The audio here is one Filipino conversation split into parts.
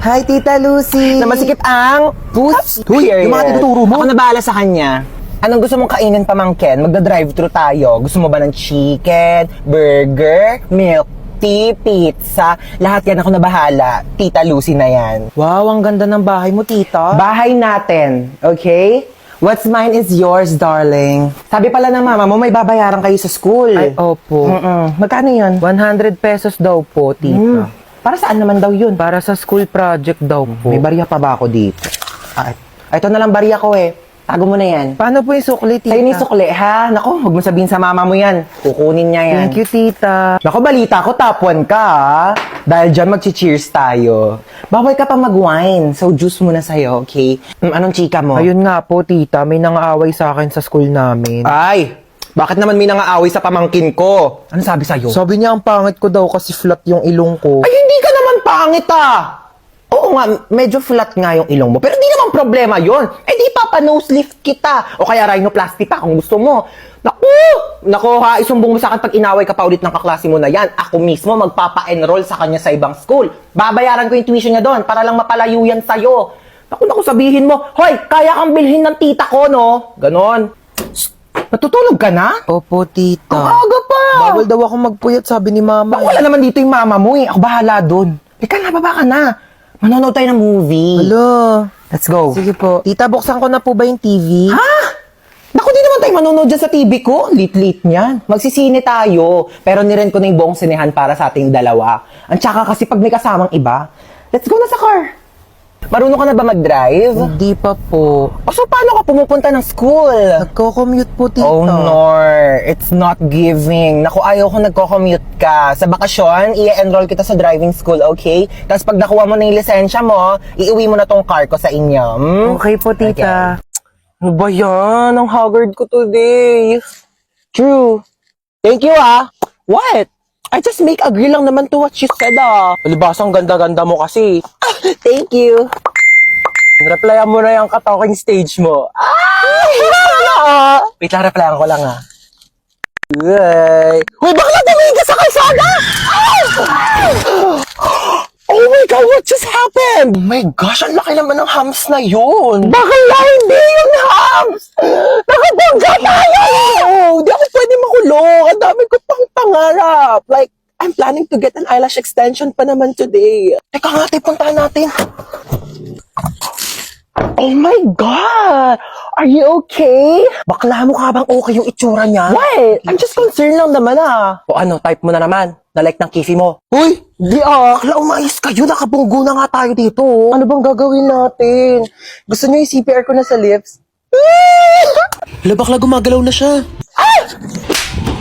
Hi, Tita Lucy! Na masikip ang puss. Uy, yung mga tinuturo mo. Ako na bahala sa kanya. Anong gusto mong kainin, pamangkin? Magda-drive-thru tayo. Gusto mo ba ng chicken, burger, milk tea, pizza? Lahat yan ako na bahala. Tita Lucy na yan. Wow, ang ganda ng bahay mo, Tita. Bahay natin, okay? What's mine is yours, darling. Sabi pala ng mama mo, may babayaran kayo sa school. Ay, opo. Magkano yun? 100 pesos daw po, Tita. Para saan naman daw yun? Para sa school project daw po. May barya pa ba ako dito? Ito na lang barya ko eh. Tago mo na yan. Paano po yung sukli, Tita? Sa'yo ni sukli, ha? Naku, huwag mo sabihin sa mama mo yan. Kukunin niya yan. Thank you, Tita. Naku, balita ko, top 1 ka, ha? Dahil dyan, mag-cheers tayo. Bawal ka pa mag-wine, so juice muna sa'yo, okay? Anong chika mo? Ayun nga po, Tita. May nangaaway sa akin sa school namin. Ay! Bakit naman may nangaaway sa pamangkin ko? Ano sabi sa'yo? Sabi niya ang pangit ko daw kasi flat yung ilong ko. Ay, hindi ka naman pangit, ah! Oo nga, medyo flat nga yung ilong mo. Pero di naman problema yon. Eh di papa-nose lift kita. O kaya rhinoplasty pa kung gusto mo. Naku! Naku ha, isumbong mo sa akin pag inaway ka pa ulit ng kaklase mo na yan. Ako mismo magpapa-enroll sa kanya sa ibang school. Babayaran ko yung tuition niya doon para lang mapalayo yan sa'yo. Naku, sabihin mo, hoy, kaya kang bilhin ng tita ko, no? Ganon. Shh, natutulog ka na? Opo, Tita. Ang aga pa! Bawal daw ako magpuyat, sabi ni Mama. Baka wala naman dito yung mama mo eh. Ako bahala doon. Ika na, baba ka na. Manonood tayo ng movie. Hello. Let's go. Sige po. Tita, buksan ko na po ba yung TV? Ha? Naku, di naman tayo manonood dyan sa TV ko. Lit-lit niyan. Magsisine tayo. Pero nirent ko na yung buong sinehan para sa ating dalawa. Ang tsaka kasi pag may kasamang iba, let's go na sa car. Marunong ka na ba mag-drive? Hindi pa po. O so, paano ka pumupunta ng school? Nagko-commute po, Tita. Oh, no. It's not giving. Naku, ayaw ko nagko-commute ka. Sa bakasyon, i-enroll kita sa driving school, okay? Tapos pag nakuha mo na yung lisensya mo, iuwi mo na tong car ko sa inyo. Okay po, Tita. Ano ba yan? Ang haggard ko today. True. Thank you, ah. What? I just make agree lang naman to what you said, ah. Palibasang ganda-ganda mo kasi. Thank you. Replyan mo na yung ka-talking stage mo. Ah! Wait lang, replyan ko lang, ah. Uy, bakla tumingin ka sa kalsada! Oh my God, what just happened? Oh my gosh, ang laki naman ng hams na yun. Bakla, hindi yung hams! Nakabangga tayo! Hindi ako pwede makulong. Ang dami ko pang pangarap. Like, I'm planning to get an eyelash extension pa naman today. Teka nga, puntahan natin. Oh my God! Are you okay? Bakla mo ka bang okay yung itsura niya? What? I'm just concerned lang naman, ah. O ano, type mo na naman. Na-like ng kifi mo. Uy! Di ah! Bakla, umayos kayo. Nakabunggo na nga tayo dito. Ano bang gagawin natin? Gusto niyo yung CPR ko na sa lips? Hala, bakla gumagalaw na siya. Ah!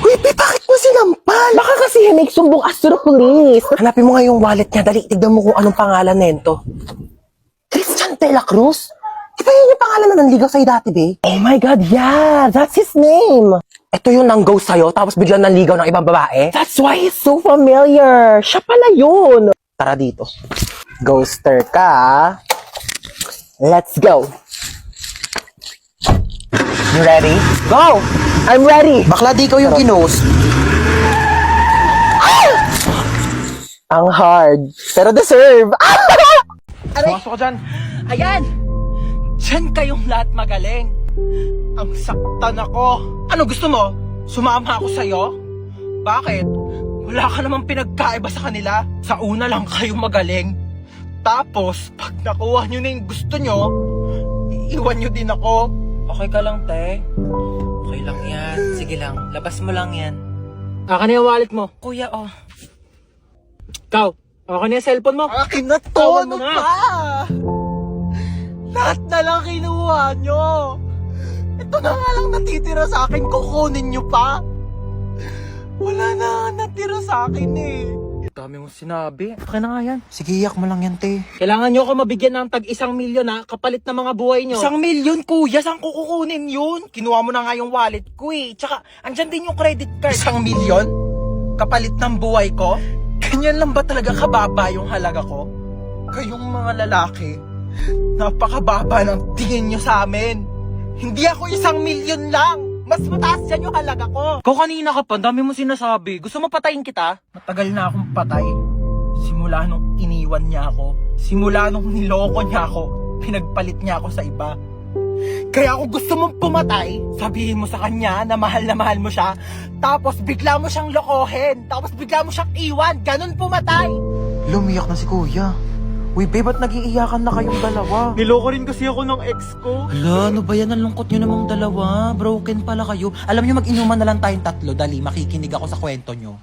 Uy, bakit mo sinampal? Baka kasi may sumbong us to the police. Hanapin mo nga yung wallet niya. Dali, tignan mo kung anong pangalan nento. Christian de la Cruz? Di ba yun yung pangalan na nanligaw sa'yo dati, be? Oh my God, yeah! That's his name! Ito yung nang-go sa'yo, tapos biglang nanligaw ng ibang babae? That's why he's so familiar! Siya pala yun! Tara dito. Ghoster ka, ah. Let's go! You ready? Go! I'm ready! Bakla, di ikaw yung ginost. Ang hard, pero deserve! Pumasok ka dyan. Ayan! Diyan kayong lahat magaling. Ang saktan ako. Ano gusto mo? Sumama ako sa'yo? Bakit? Wala ka namang pinagkaiba sa kanila. Sa una lang kayo magaling. Tapos, pag nakuha nyo na yung gusto nyo, iiwan nyo din ako. Okay ka lang, te? Okay lang yan. Sige lang, labas mo lang yan. Akin na yung wallet mo. Kuya, oh. Ikaw, akin na yung cellphone mo. Akin na to! Tawan mo Ano na. pa? Lahat na lang kinuha nyo! Ito na nga lang natitira sa akin, kukunin nyo pa! Wala na natira sa akin eh. Dami mong sinabi. Okay na nga yan. Sige, iyak mo lang yan, te. Kailangan nyo ako mabigyan ng tag 1 milyon ha, kapalit ng mga buhay nyo. 1 milyon, kuya, saan ko kukunin yun? Kinuha mo na nga yung wallet ko eh. Tsaka, andyan din yung credit card. 1 milyon? Kapalit ng buhay ko? Ganyan lang ba talaga kababa yung halaga ko? Kayong mga lalaki, napakababa ng tingin nyo sa amin. Hindi ako 1 milyon lang. Mas mataas yan yung halaga ko. Ikaw kanina ka pa, dami mo sinasabi. Gusto mo patayin kita? Matagal na akong patay. Simula nung iniwan niya ako, simula nung niloko niya ako, pinagpalit niya ako sa iba. Kaya kung gusto mong pumatay, sabihin mo sa kanya na mahal mo siya, tapos bigla mo siyang lokohin, tapos bigla mo siyang iwan, ganun pumatay. Lumiyak na si kuya. Uy, babe, ba't nag-iiyakan na kayong dalawa? Niloko rin kasi ako ng ex ko. Hala, ano ba yan? Ang lungkot nyo namang dalawa. Broken pala kayo. Alam nyo, mag-inuman na lang tayong tatlo. Dali, makikinig ako sa kwento nyo.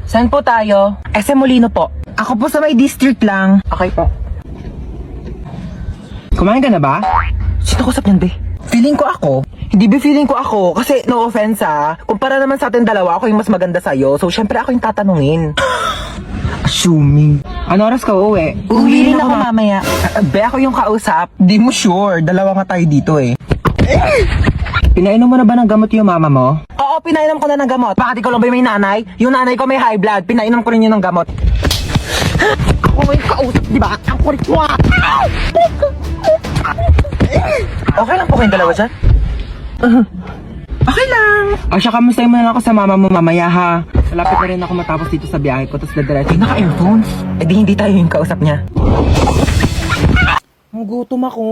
Saan po tayo? SM Molino po. Ako po sa may district lang. Okay po. Kumain ka na ba? Sino kusap niyan, be? Feeling ko ako. Hindi ba feeling ko ako? Kasi no offense kumpara naman sa atin dalawa, ako yung mas maganda sa'yo. So syempre ako yung tatanungin. Assuming. Ano oras ka uuwi? Uwi rin ako mamaya. Be, ako yung kausap. Di mo sure. Dalawa nga tayo dito eh. Pinainom mo na ba ng gamot yung mama mo? Oo, pinainom ko na ng gamot. Bakit ikaw lang ba yung may nanay? Yung nanay ko may high blood. Pinainom ko rin yun ng gamot. Ako may kausap, di ba? Ang kulit mo Okay lang po kayong dalawa dyan? Okay lang. O siya, kamustahin mo na lang ako sa mama mo mamaya ha. Malapit na rin ako matapos dito sa biyahe ko, tapos dadiretso. Naka-earphones? Eh di hindi tayo yung kausap niya. Gutom ako.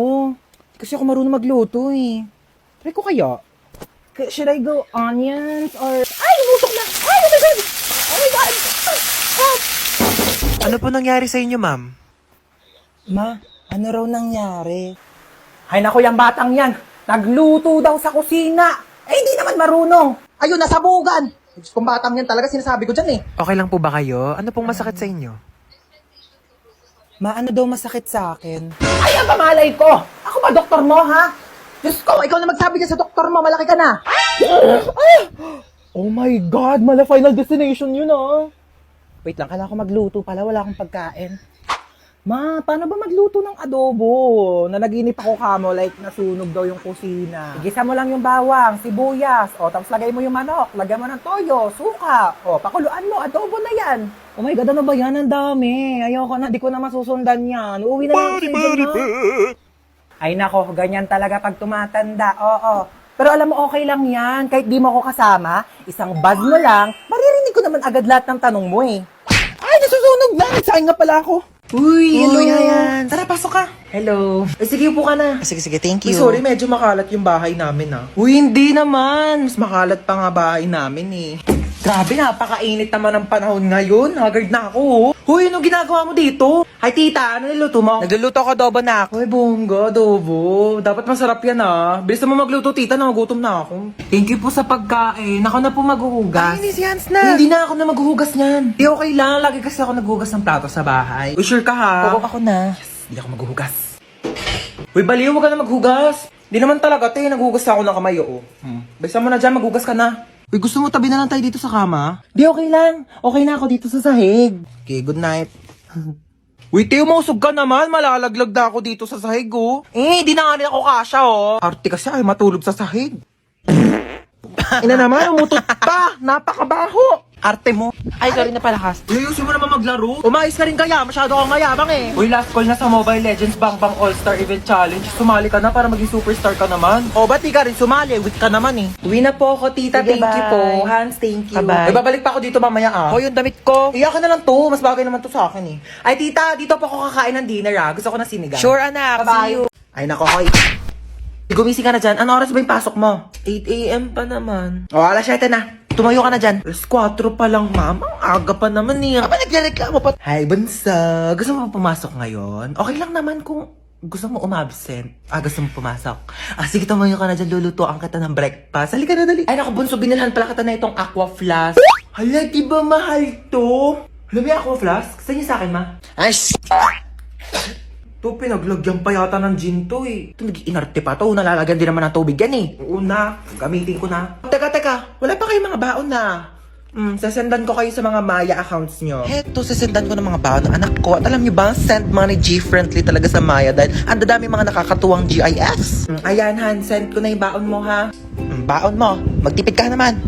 Kasi ako marunong magluto eh. Try ko kaya. Should I go onions or... Ay! Lumusok na! Ay! Oh my God! Oh my God! Ano po nangyari sa inyo, ma'am? Ma, ano raw nangyari? Ay naku, yung batang yan. Nagluto daw sa kusina. Eh, hindi naman marunong. Ayun, nasabugan. Kung batang yan talaga, sinasabi ko dyan eh. Okay lang po ba kayo? Ano pong masakit sa inyo? Ma, ano daw masakit sa akin? Ay, ang pamalay ko! Ako ba doktor mo, ha? Diyos ko, ikaw na magsabi ka sa doktor mo, malaki ka na! Ay! Oh my God, mala final destination yun, ah! Wait lang, kailangan ko magluto pala, wala akong pagkain. Ma, paano ba magluto ng adobo? Nanaginip ako kamo, like nasunog daw yung kusina. Igisa mo lang yung bawang, sibuyas, o tapos lagay mo yung manok, lagyan mo ng toyo, suka, o pakuluan mo, adobo na yan. Oh my God, ano ba yan? Ang dami. Ayoko na, di ko na masusundan yan. Uuwi na lang ako sa na. Ay nako, ganyan talaga pag tumatanda, oo. Pero alam mo, okay lang yan. Kahit di mo ako kasama, isang buzz mo lang, maririnig ko naman agad lahat ng tanong mo eh. Ay, nasusunog na! Nagsaing nga pala ako. Uy, hello yan. Tara, pasok ka. Hello. Eh, sige, upo ka na. Sige, thank Uy, sorry, medyo makalat yung bahay namin Uy, hindi naman. Mas makalat pa nga bahay namin eh. Grabe, napakainit naman ang panahon ngayon. Haggard na ako. Huy, anong ginagawa mo dito? Hi, tita. Ano niluto mo? Nagluluto ko adobo na ako. Uy, bongga, adobo. Dapat masarap yan Bilis mo magluto, tita. Nagugutom na ako. Thank you po sa pagkain. Ako na po maghuhugas. Ay, si Hans na. Hindi na ako na maghuhugas niyan. Di okay lang. Lagi kasi ako naghuhugas ng plato sa bahay. Uy, sure ka ha? Oo, ako na. Hindi ako maghuhugas. Uy, baliw, huwag ka na maghugas. Hindi naman talaga, naghuhugas ako ng kamay, oo. Bisa mo na dyan, maghugas ka na. Uy, gusto mo tabi na lang tayo dito sa kama? Di, okay lang. Okay na ako dito sa sahig. Okay, good night. Uy, Teo, mausog ka naman. Malalaglag na ako dito sa sahig, oh. Eh, di na nga rin ako kasha, oh. Arte kasi ay matulog sa sahig. Ina naman, umutot pa. Napakabaho. Arte mo. Ay, sorry na pala, Has. Uy, ayusin mo naman maglaro. Umayos ka rin kaya. Masyado kang mayabang eh. Uy, last call na sa Mobile Legends Bang Bang All-Star Event Challenge. Sumali ka na para maging superstar ka naman. O, ba't di ka rin sumali? Weak ka naman eh. Uwi na po ako, tita. Sige, Thank you bye. po. Hans, thank you. Bye-bye. Ay, babalik pa ako dito mamaya O, yung damit ko. Iyakan na lang to. Mas bagay naman to sa akin eh. Ay, tita, dito po ako kakain ng dinner Gusto ko na sinigang. Sure, anak. Bye-bye. See you. Ay, nako, hoy. Gumising ka na dyan. Ano oras ba yung pasok mo? 8 a.m. pa naman. O, alas 7 na. Tumayo ka na dyan. Alas 4 pa lang, mama. Ang aga pa naman eh. Aba, nagrereklamo pa. Hi, Bansa. Gusto mo pumasok ngayon? Okay lang naman kung gusto mo umabsent. Gusto mo pumasok. Sige, tumayo ka na dyan. Lulutuan kita ng breakfast. Halika na, dali. Ay, naku, Bunso. Binilhan pala kita na itong aqua flask. Hala, di ba mahal to? Hala, may aqua flask? Saan niya sa akin, ma? Ay, To, pinaglagyan pa yata ng gin to eh. Ito, nag-iinarte pa to. Nalalagyan din naman ng tubig yan eh. Oo na. Gamitin ko na. Teka. Wala pa kayong mga baon na. Sasendan ko kayo sa mga Maya accounts nyo. heto, sasendan ko ng mga baon ng anak ko. At alam niyo ba, send money G-friendly talaga sa Maya dahil ang dadami mga nakakatuwang GIFs. Ayan, Han. Send ko na yung baon mo, ha? Baon mo, magtipid ka naman.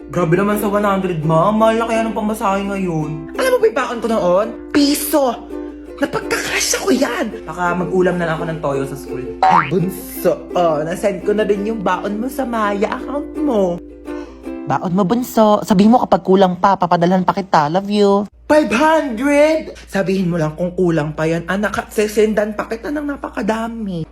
Grabe naman sa 100, ma. Mahal na kaya ng pamasahe ngayon. Alam mo ba yung baon ko noon? Piso! Napagka-crush ako yan. Baka mag-ulam na lang ako ng toyo sa school. Ay, bunso. Nasend ko na rin yung baon mo sa Maya account mo. Baon mo, bunso. Sabihin mo kapag kulang pa, papadalhan pa kita. Love you. 500! Sabihin mo lang kung kulang pa yan. Anak, sesendan pa kita ng napakadami.